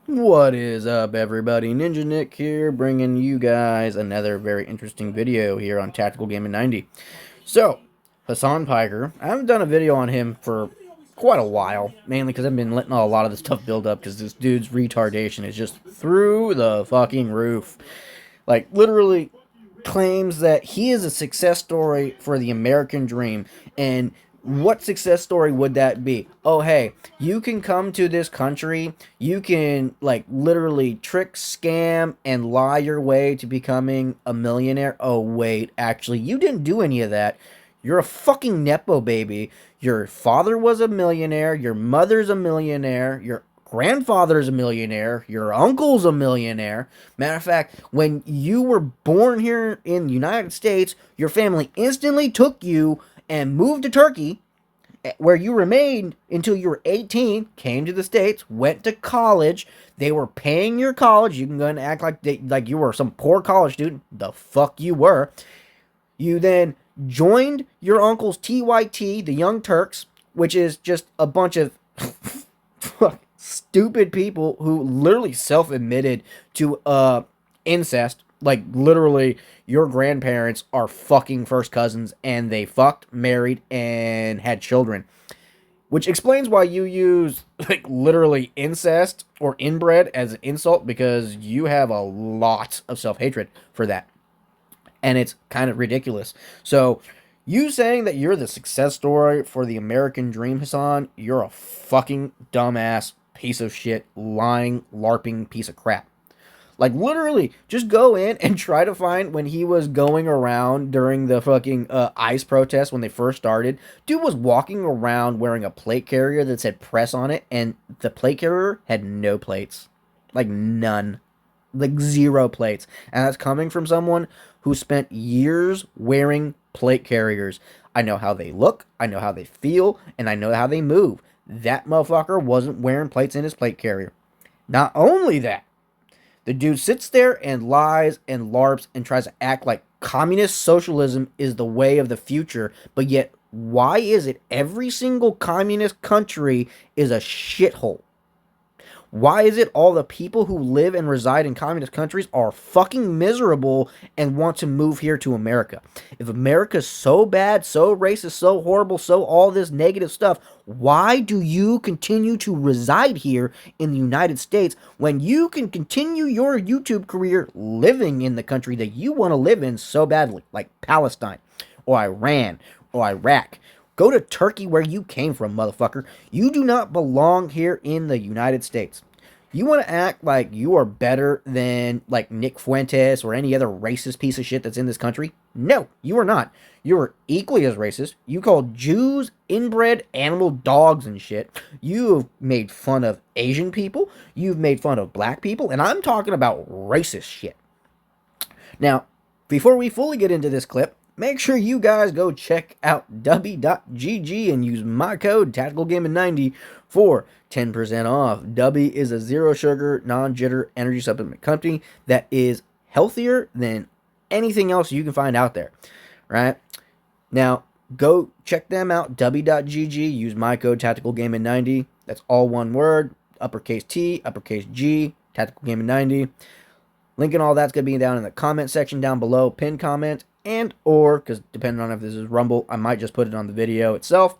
What is up, everybody? Ninja Nick here, bringing you guys another very interesting video here on Tactical Gaming 90. So, Hasan Piker, I haven't done a video on him for quite a while, mainly because I've been letting a lot of this stuff build up because this dude's retardation is just through the fucking roof. Like, literally claims that he is a success story for the American dream, and what success story would that be? Oh, hey, you can come to this country, you can, like, literally trick, scam, and lie your way to becoming a millionaire. Oh, wait, actually, you didn't do any of that. You're a fucking nepo baby. Your father was a millionaire, your mother's a millionaire, your grandfather's a millionaire, your uncle's a millionaire. Matter of fact, when you were born here in the United States, your family instantly took you and moved to Turkey, where you remained until you were 18, came to the States, went to college. They were paying your college. You can go and act like you were some poor college student. The fuck you were. You then joined your uncle's TYT, the Young Turks, which is just a bunch of stupid people who literally self-admitted to incest. Like, literally, your grandparents are fucking first cousins, and they fucked, married, and had children. Which explains why you use, like, literally incest or inbred as an insult, because you have a lot of self-hatred for that. And it's kind of ridiculous. So, you saying that you're the success story for the American dream, Hasan, you're a fucking dumbass piece of shit, lying, LARPing piece of crap. Like, literally, just go in and try to find when he was going around during the fucking ICE protest when they first started. Dude was walking around wearing a plate carrier that said press on it, and the plate carrier had no plates. Like, none. Like, zero plates. And that's coming from someone who spent years wearing plate carriers. I know how they look, I know how they feel, and I know how they move. That motherfucker wasn't wearing plates in his plate carrier. Not only that, the dude sits there and lies and LARPs and tries to act like communist socialism is the way of the future, but yet, why is it every single communist country is a shithole? Why is it all the people who live and reside in communist countries are fucking miserable and want to move here to America? If America's so bad, so racist, so horrible, so all this negative stuff, why do you continue to reside here in the United States when you can continue your YouTube career living in the country that you want to live in so badly, like Palestine or Iran or Iraq? Go to Turkey where you came from, motherfucker. You do not belong here in the United States. You want to act like you are better than, like, Nick Fuentes or any other racist piece of shit that's in this country? No, you are not. You are equally as racist. You call Jews inbred animal dogs and shit. You have made fun of Asian people. You've made fun of black people. And I'm talking about racist shit. Now, before we fully get into this clip, make sure you guys go check out Dubby.gg and use my code TacticalGaming90 for 10% off. Dubby is a zero sugar, non jitter energy supplement company that is healthier than anything else you can find out there. Right? Now, go check them out. Dubby.gg. Use my code TacticalGaming90. That's all one word. Uppercase T, uppercase G, TacticalGaming90. Link and all that's going to be down in the comment section down below, pinned comment, and or, because depending on if this is Rumble, I might just put it on the video itself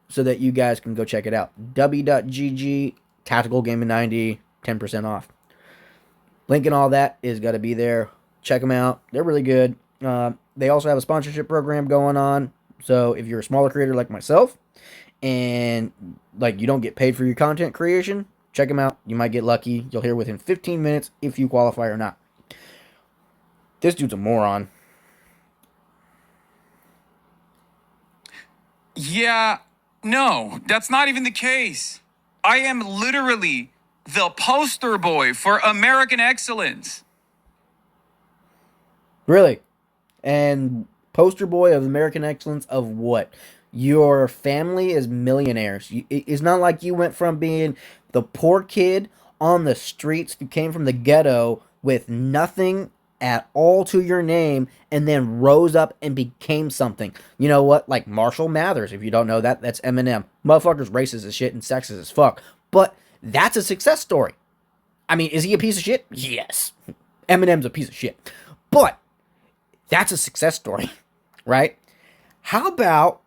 so that you guys can go check it out. W.GG, Tactical Gaming 90, 10% off. Link and all that is going to be there. Check them out. They're really good. They also have a sponsorship program going on. So if you're a smaller creator like myself and, like, you don't get paid for your content creation, check them out. You might get lucky. You'll hear within 15 minutes if you qualify or not. This dude's a moron. Yeah, no, that's not even the case. I am literally the poster boy for American excellence. Really? And poster boy of American excellence of what? Your family is millionaires. It's not like you went from being the poor kid on the streets who came from the ghetto with nothing at all to your name and then rose up and became something. You know what? Like Marshall Mathers, if you don't know that, that's Eminem. Motherfucker's racist as shit and sexist as fuck. But that's a success story. I mean, is he a piece of shit? Yes. Eminem's a piece of shit. But that's a success story, right? How about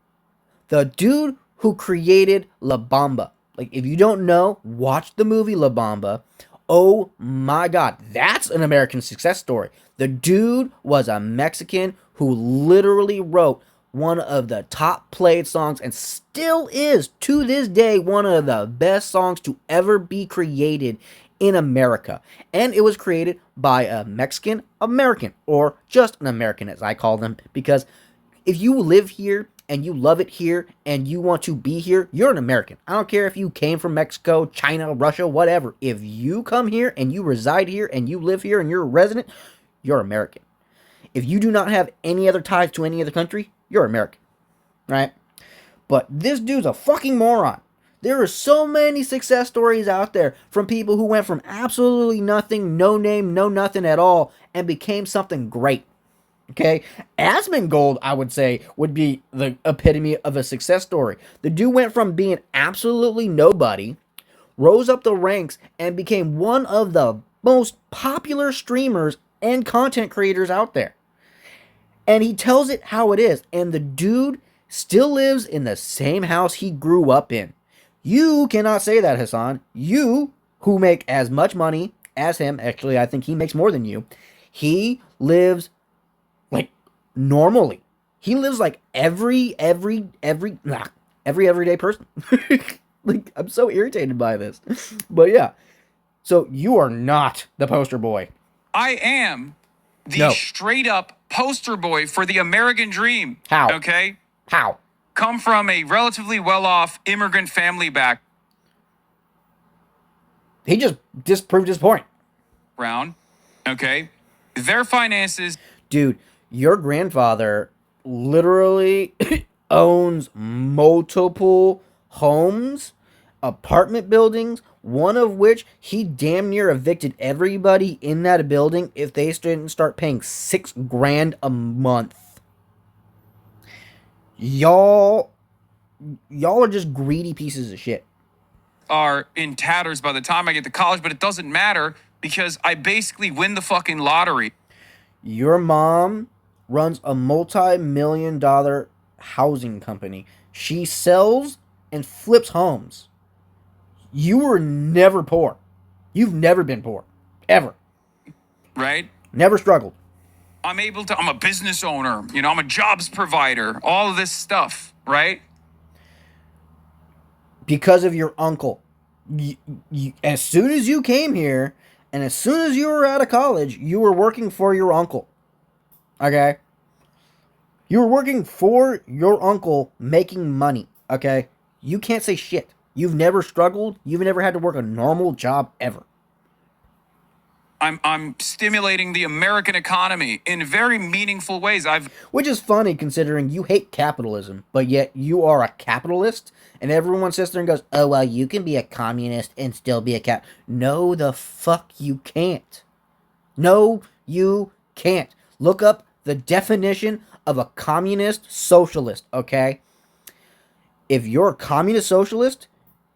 the dude who created La Bamba? Like, if you don't know, watch the movie La Bamba. Oh my god, that's an American success story. The dude was a Mexican who literally wrote one of the top played songs and still is to this day one of the best songs to ever be created in America. And it was created by a Mexican American, or just an American as I call them, because if you live here and you love it here and you want to be here, you're an American. I don't care if you came from Mexico, China, Russia, whatever. If you come here and you reside here and you live here and you're a resident, you're American. If you do not have any other ties to any other country, you're American, right? But this dude's a fucking moron. There are so many success stories out there from people who went from absolutely nothing, no name, no nothing at all, and became something great. Okay, Asmongold, I would say, would be the epitome of a success story. The dude went from being absolutely nobody, rose up the ranks, and became one of the most popular streamers and content creators out there. And he tells it how it is. And the dude still lives in the same house he grew up in. You cannot say that, Hasan. You, who make as much money as him, actually, I think he makes more than you, he lives like normally. He lives like everyday person. Like, I'm so irritated by this. But yeah. So you are not the poster boy. I am the No. straight up poster boy for the American dream. How? Okay? How? Come from a relatively well off immigrant family He just disproved his point. background. Okay? Their finances. Dude, your grandfather literally owns multiple homes, apartment buildings, one of which he damn near evicted everybody in that building if they didn't start paying $6,000 a month. Y'all are just greedy pieces of shit. Are in tatters by the time I get to college, but it doesn't matter because I basically win the fucking lottery. Your mom runs a multi-million-dollar housing company. She sells and flips homes. You were never poor. You've never been poor. Ever. Right? Never struggled. I'm a business owner, I'm a jobs provider, all of this stuff, right? Because of your uncle. As soon as you came here, and as soon as you were out of college, you were working for your uncle. Okay? You were working for your uncle making money. Okay? You can't say shit. You've never struggled. You've never had to work a normal job ever. I'm stimulating the American economy in very meaningful ways. Which is funny considering you hate capitalism, but yet you are a capitalist, and everyone sits there and goes, oh, well, you can be a communist and still be a cap. No, the fuck you can't. No, you can't. Look up the definition of a communist socialist, okay? If you're a communist socialist,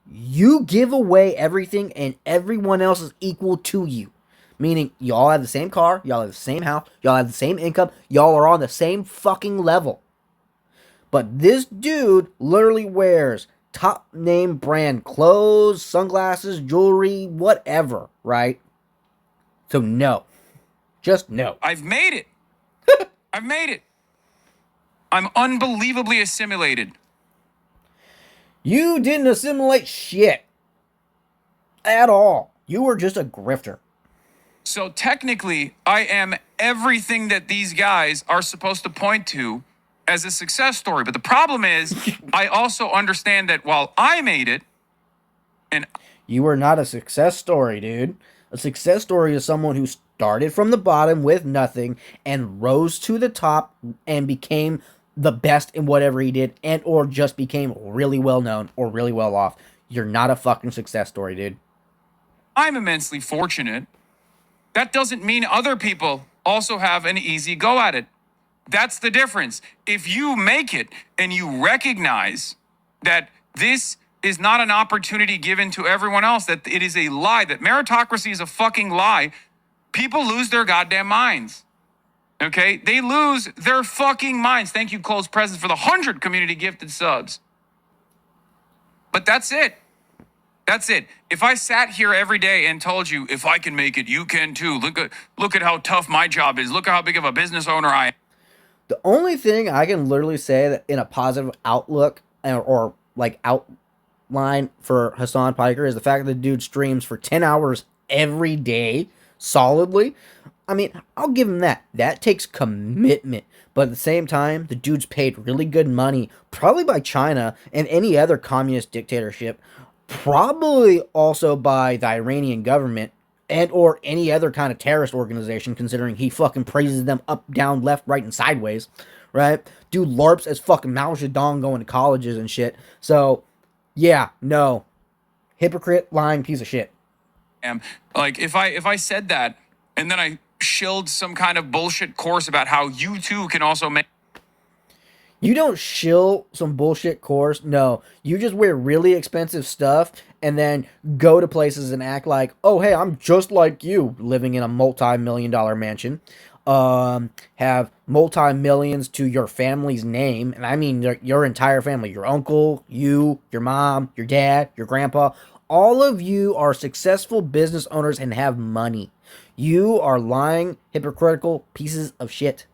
you give away everything and everyone else is equal to you. Meaning, y'all have the same car, y'all have the same house, y'all have the same income, y'all are on the same fucking level. But this dude literally wears top name brand clothes, sunglasses, jewelry, whatever, right? So no. Just no. I've made it. I've made it. I'm unbelievably assimilated. You didn't assimilate shit. At all. You were just a grifter. So technically, I am everything that these guys are supposed to point to as a success story. But the problem is, I also understand that while I made it, and you were not a success story, dude. A success story is someone who started from the bottom with nothing and rose to the top and became the best in whatever he did, and or just became really well known or really well off. You're not a fucking success story, dude. I'm immensely fortunate. That doesn't mean other people also have an easy go at it. That's the difference. If you make it and you recognize that this is not an opportunity given to everyone else, that it is a lie, that meritocracy is a fucking lie. People lose their goddamn minds. Okay? They lose their fucking minds. Thank you, Close Presence, for the 100 community gifted subs. But that's it. That's it. If I sat here every day and told you, if I can make it, you can too. Look at how tough my job is. Look at how big of a business owner I am. The only thing I can literally say that in a positive outlook or like outline for Hasan Piker is the fact that the dude streams for 10 hours every day solidly. I mean, I'll give him that. That takes commitment. But at the same time, the dude's paid really good money, probably by China and any other communist dictatorship, probably also by the Iranian government and or any other kind of terrorist organization, considering he fucking praises them up, down, left, right, and sideways, right? Dude LARPs as fucking Mao Zedong going to colleges and shit. So, yeah, no. Hypocrite, lying piece of shit. Like, if I said that and then I shilled some kind of bullshit course about how you too can also make. You don't shill some bullshit course. No, you just wear really expensive stuff and then go to places and act like, oh, hey, I'm just like you, living in a multi-million-dollar mansion. Have multi-millions to your family's name. And I mean your entire family, your uncle, you, your mom, your dad, your grandpa. All of you are successful business owners and have money. You are lying, hypocritical pieces of shit.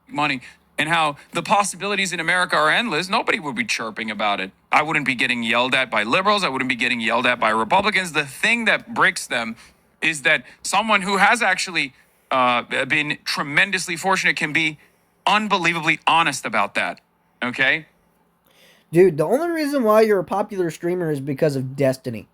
Money. And how the possibilities in America are endless, nobody would be chirping about it. I wouldn't be getting yelled at by liberals. I wouldn't be getting yelled at by Republicans. The thing that breaks them is that someone who has actually been tremendously fortunate can be unbelievably honest about that. Okay? Dude, the only reason why you're a popular streamer is because of Destiny.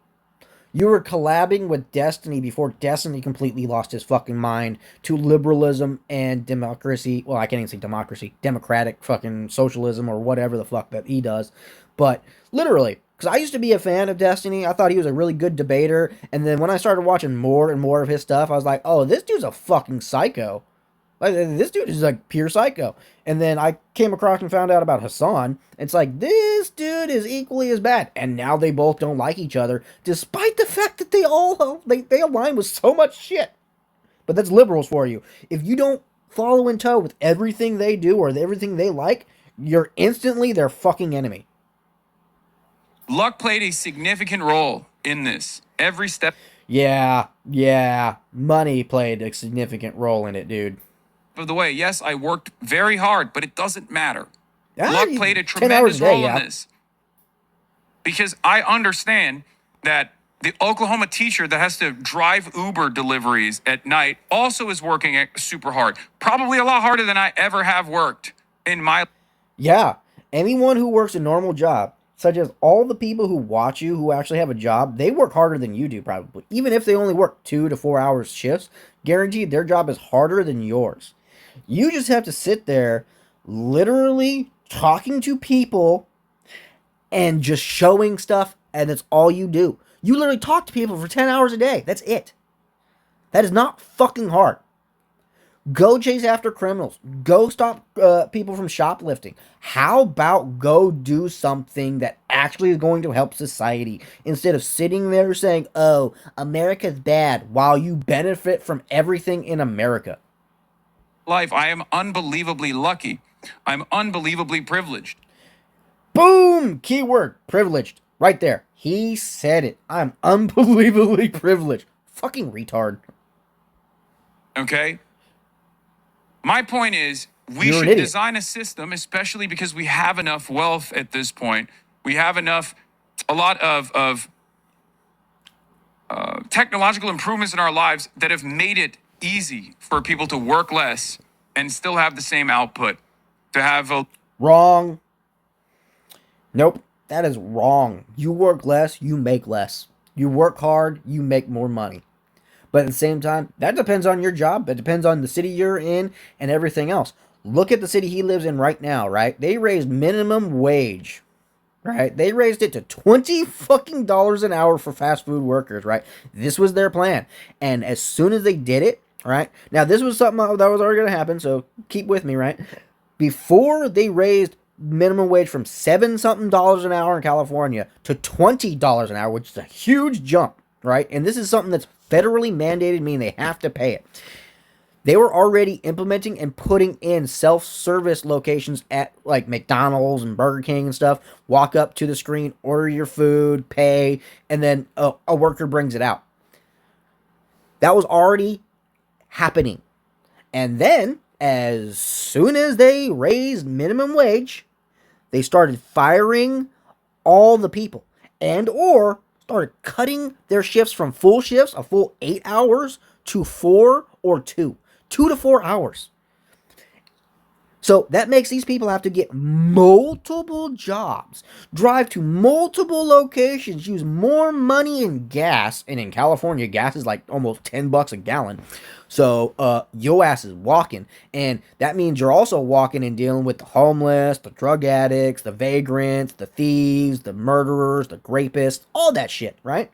You were collabing with Destiny before Destiny completely lost his fucking mind to liberalism and democracy. Well, I can't even say democracy. Democratic fucking socialism or whatever the fuck that he does. But literally, because I used to be a fan of Destiny. I thought he was a really good debater. And then when I started watching more and more of his stuff, I was like, oh, this dude's a fucking psycho. Like, this dude is like pure psycho. And then I came across and found out about Hasan. It's like, this dude is equally as bad. And now they both don't like each other, despite the fact that they align with so much shit. But that's liberals for you. If you don't follow in tow with everything they do or everything they like, you're instantly their fucking enemy. Luck played a significant role in this. Every step. Yeah. Money played a significant role in it, dude. Of the way, yes, I worked very hard, but it doesn't matter. Yeah, Luck played a tremendous role in this. Because I understand that the Oklahoma teacher that has to drive Uber deliveries at night also is working super hard. Probably a lot harder than I ever have worked in my. Yeah, anyone who works a normal job, such as all the people who watch you who actually have a job, they work harder than you do probably. Even if they only work 2 to 4 hours shifts, guaranteed their job is harder than yours. You just have to sit there literally talking to people and just showing stuff, and that's all you do. You literally talk to people for 10 hours a day. That's it. That is not fucking hard. Go chase after criminals. Go stop people from shoplifting. How about go do something that actually is going to help society instead of sitting there saying, oh, America's bad, while you benefit from everything in America. Life, I am unbelievably lucky. I'm unbelievably privileged. Boom! Keyword, privileged. Right there. He said it. I'm unbelievably privileged. Fucking retard. Okay? My point is, we should design a system, especially because we have enough wealth at this point. We have a lot of technological improvements in our lives that have made it easy for people to work less and still have the same output. To have a. Wrong. Nope. That is wrong. You work less, you make less. You work hard, you make more money. But at the same time, that depends on your job. That depends on the city you're in and everything else. Look at the city he lives in right now, right? They raised minimum wage, right? They raised it to $20 fucking dollars an hour for fast food workers, right? This was their plan. And as soon as they did it, right? Now, this was something that was already going to happen, so keep with me, right? Before they raised minimum wage from 7 something dollars an hour in California to $20 an hour, which is a huge jump, right? And this is something that's federally mandated, meaning they have to pay it. They were already implementing and putting in self-service locations at like McDonald's and Burger King and stuff. Walk up to the screen, order your food, pay, and then a worker brings it out. That was already happening. And then, as soon as they raised minimum wage, they started firing all the people and or started cutting their shifts from full shifts, a full 8 hours, to 4 or 2 to 4 hours. So that makes these people have to get multiple jobs, drive to multiple locations, use more money in gas. And in California, gas is like almost $10 a gallon. So your ass is walking. And that means you're also walking and dealing with the homeless, the drug addicts, the vagrants, the thieves, the murderers, the rapists, all that shit, right?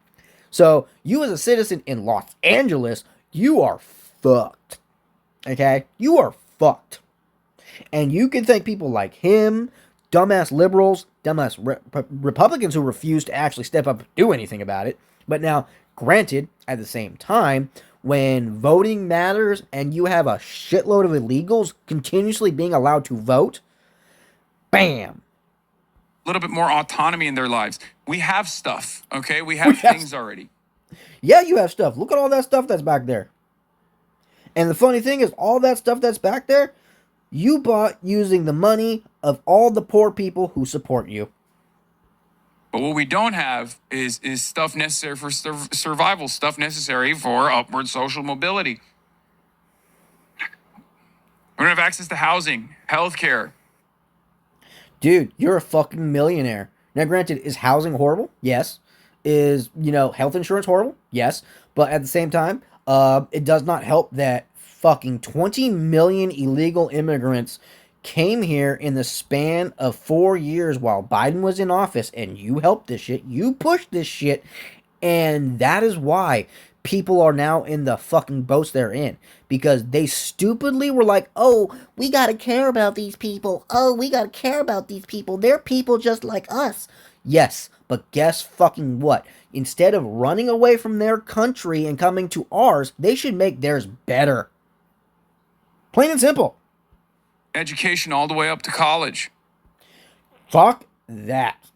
So you as a citizen in Los Angeles, you are fucked. Okay? You are fucked. And you can thank people like him, dumbass liberals, dumbass Republicans who refuse to actually step up and do anything about it. But now, granted, at the same time, when voting matters and you have a shitload of illegals continuously being allowed to vote, bam. A little bit more autonomy in their lives. We have stuff, okay? We have things already. Yeah, you have stuff. Look at all that stuff that's back there. And the funny thing is, all that stuff that's back there, you bought using the money of all the poor people who support you. But what we don't have is stuff necessary for survival, stuff necessary for upward social mobility. We don't have access to housing, healthcare. Dude, you're a fucking millionaire. Now, granted, is housing horrible? Yes. Is, health insurance horrible? Yes. But at the same time, it does not help that fucking 20 million illegal immigrants came here in the span of 4 years while Biden was in office, and you helped this shit. You pushed this shit, and that is why people are now in the fucking boats they're in. Because they stupidly were like, oh, we gotta care about these people. Oh, we gotta care about these people. They're people just like us. Yes, but guess fucking what? Instead of running away from their country and coming to ours, they should make theirs better. Plain and simple. Education all the way up to college. Fuck that.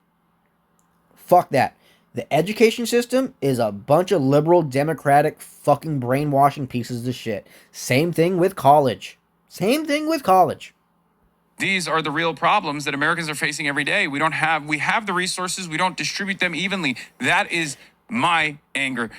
Fuck that. The education system is a bunch of liberal, democratic, fucking brainwashing pieces of shit. Same thing with college. Same thing with college. These are the real problems that Americans are facing every day. We have the resources, we don't distribute them evenly. That is my anger.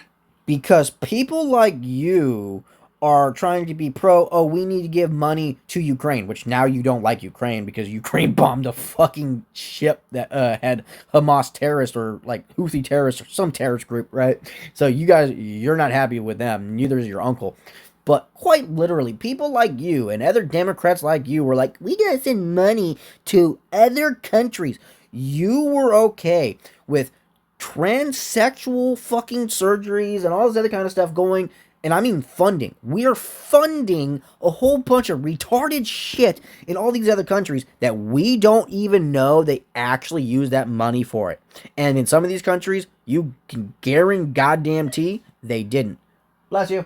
Because people like you are trying to be we need to give money to Ukraine, which now you don't like Ukraine because Ukraine bombed a fucking ship that had Hamas terrorists or like Houthi terrorists or some terrorist group, right? So you're not happy with them, neither is your uncle. But quite literally, people like you and other Democrats like you were like, we gotta send money to other countries. You were okay with transsexual fucking surgeries and all this other kind of stuff going. And I mean funding. We are funding a whole bunch of retarded shit in all these other countries that we don't even know they actually use that money for it. And in some of these countries, you can guarantee they didn't. Bless you.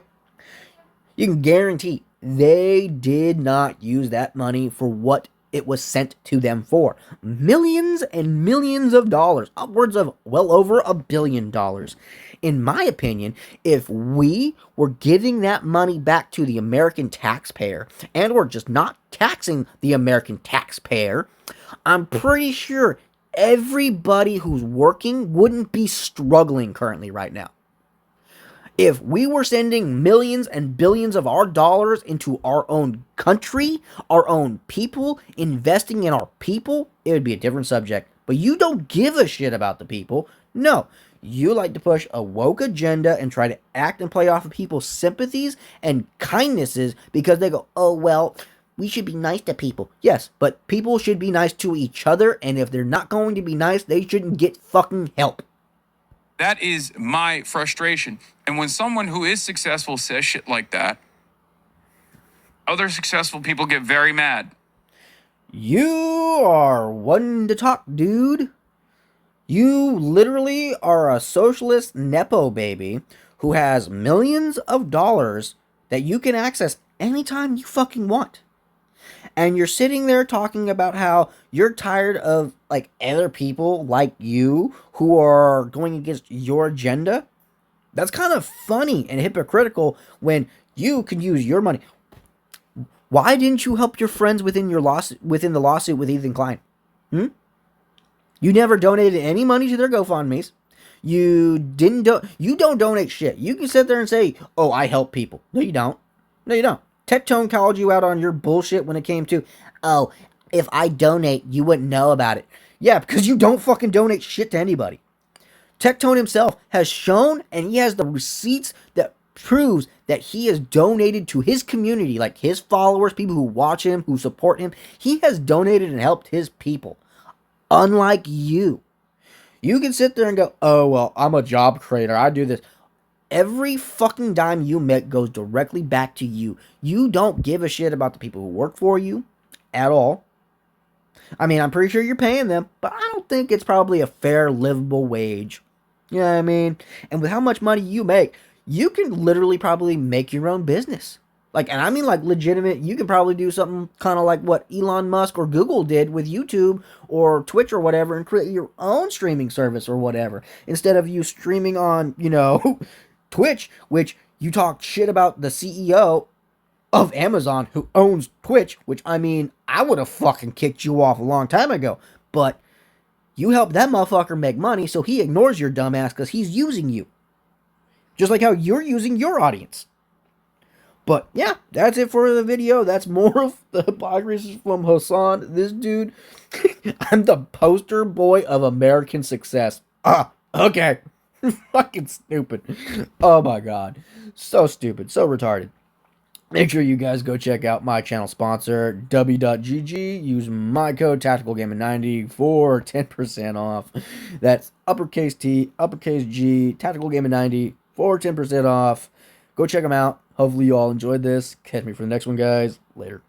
You can guarantee they did not use that money for what it was sent to them for. Millions and millions of dollars, upwards of well over $1 billion. In my opinion, if we were giving that money back to the American taxpayer and we're just not taxing the American taxpayer, I'm pretty sure everybody who's working wouldn't be struggling currently right now. If we were sending millions and billions of our dollars into our own country, our own people, investing in our people, it would be a different subject. But you don't give a shit about the people. No, you like to push a woke agenda and try to act and play off of people's sympathies and kindnesses because they go, oh, well, we should be nice to people. Yes, but people should be nice to each other, and if they're not going to be nice, they shouldn't get fucking help. That is my frustration. And when someone who is successful says shit like that, other successful people get very mad. You are one to talk, dude. You literally are a socialist nepo baby who has millions of dollars that you can access anytime you fucking want. And you're sitting there talking about how you're tired of like other people like you who are going against your agenda. That's kind of funny and hypocritical when you can use your money. Why didn't you help your friends within the lawsuit with Ethan Klein? Hmm? You never donated any money to their GoFundMe's. You don't donate shit. You can sit there and say, "Oh, I help people." No, you don't. No, you don't. Tectone called you out on your bullshit when it came to, "Oh, if I donate, you wouldn't know about it." Yeah, because you don't fucking donate shit to anybody. Tectone himself has shown, and he has the receipts that proves that he has donated to his community, like his followers, people who watch him, who support him. He has donated and helped his people. Unlike you. You can sit there and go, "Oh, well, I'm a job creator. I do this." Every fucking dime you make goes directly back to you. You don't give a shit about the people who work for you at all. I mean, I'm pretty sure you're paying them, but I don't think it's probably a fair, livable wage. You know what I mean? And with how much money you make, you can literally probably make your own business. Like, and I mean like legitimate, you could probably do something kind of like what Elon Musk or Google did with YouTube or Twitch or whatever and create your own streaming service or whatever. Instead of you streaming on, Twitch, which you talk shit about the CEO of Amazon who owns Twitch, which I mean, I would have fucking kicked you off a long time ago. But you help that motherfucker make money, so he ignores your dumbass because he's using you. Just like how you're using your audience. But yeah, that's it for the video. That's more of the hypocrisy from Hasan. This dude, I'm the poster boy of American success. Okay. Fucking stupid. Oh my god. So stupid. So retarded. Make sure you guys go check out my channel sponsor, w.gg. Use my code TacticalGaming90 for 10% off. That's uppercase T, uppercase G, TacticalGaming90 for 10% off. Go check them out. Hopefully you all enjoyed this. Catch me for the next one, guys. Later.